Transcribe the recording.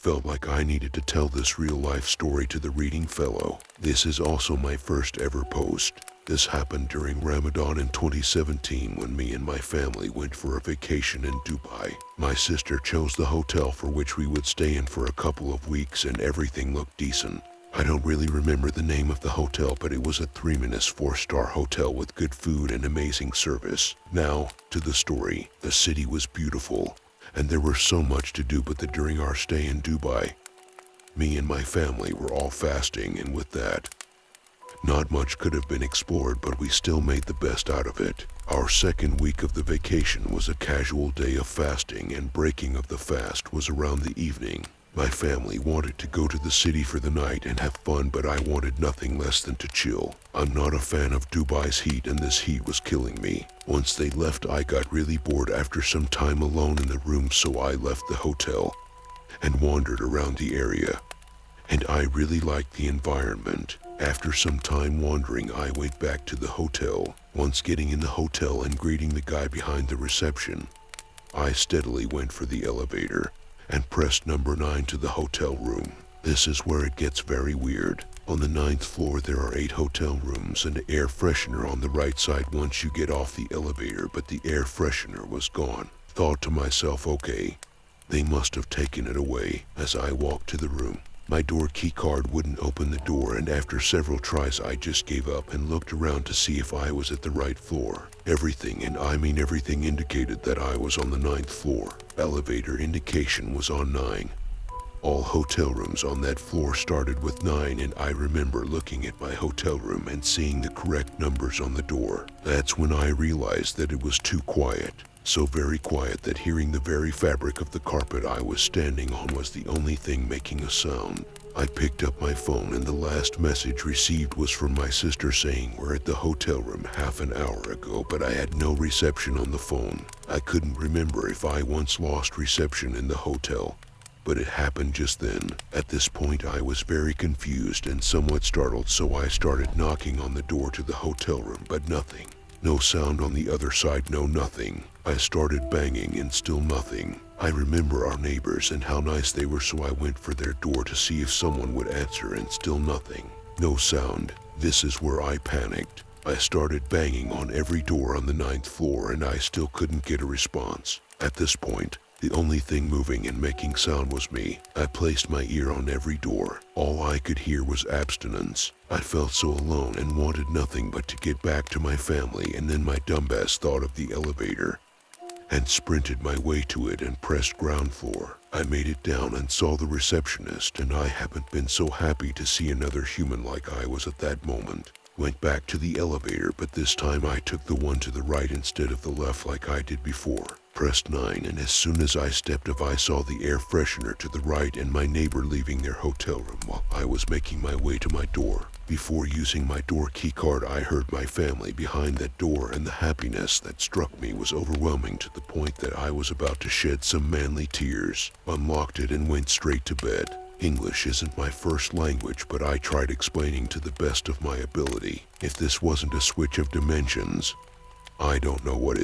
Felt like I needed to tell this real-life story to the reading fellow. This is also my first ever post. This happened during Ramadan in 2017 when me and my family went for a vacation in Dubai. My sister chose the hotel for which we would stay in for a couple of weeks and everything looked decent. I don't really remember the name of the hotel, but it was a 4-star hotel with good food and amazing service. Now, to the story. The city was beautiful, and there was so much to do, but during our stay in Dubai, me and my family were all fasting, and with that, not much could have been explored, but we still made the best out of it. Our second week of the vacation was a casual day of fasting, and breaking of the fast was around the evening. My family wanted to go to the city for the night and have fun, but I wanted nothing less than to chill. I'm not a fan of Dubai's heat, and this heat was killing me. Once they left, I got really bored after some time alone in the room, so I left the hotel and wandered around the area. And I really liked the environment. After some time wandering, I went back to the hotel. Once getting in the hotel and greeting the guy behind the reception, I steadily went for the elevator and pressed number 9 to the hotel room. This is where it gets very weird. On the 9th floor there are 8 hotel rooms and an air freshener on the right side once you get off the elevator, but the air freshener was gone. Thought to myself, okay, they must have taken it away. As I walked to the room, my door key card wouldn't open the door, and after several tries I just gave up and looked around to see if I was at the right floor. Everything, and I mean everything, indicated that I was on the 9th floor. Elevator indication was on 9. All hotel rooms on that floor started with 9, and I remember looking at my hotel room and seeing the correct numbers on the door. That's when I realized that it was too quiet. So very quiet that hearing the very fabric of the carpet I was standing on was the only thing making a sound. I picked up my phone, and the last message received was from my sister saying we're at the hotel room half an hour ago, but I had no reception on the phone. I couldn't remember if I once lost reception in the hotel, but it happened just then. At this point I was very confused and somewhat startled, so I started knocking on the door to the hotel room, but nothing. No sound on the other side, no nothing. I started banging and still nothing. I remember our neighbors and how nice they were, so I went for their door to see if someone would answer, and still nothing. No sound. This is where I panicked. I started banging on every door on the 9th floor, and I still couldn't get a response. At this point, the only thing moving and making sound was me. I placed my ear on every door. All I could hear was abstinence. I felt so alone and wanted nothing but to get back to my family, and then my dumbass thought of the elevator and sprinted my way to it and pressed ground floor. I made it down and saw the receptionist, and I haven't been so happy to see another human like I was at that moment. Went back to the elevator, but this time I took the one to the right instead of the left like I did before. Pressed 9, and as soon as I stepped up I saw the air freshener to the right and my neighbor leaving their hotel room while I was making my way to my door. Before using my door key card, I heard my family behind that door, and the happiness that struck me was overwhelming to the point that I was about to shed some manly tears. Unlocked it and went straight to bed. English isn't my first language, but I tried explaining to the best of my ability. If this wasn't a switch of dimensions, I don't know what is.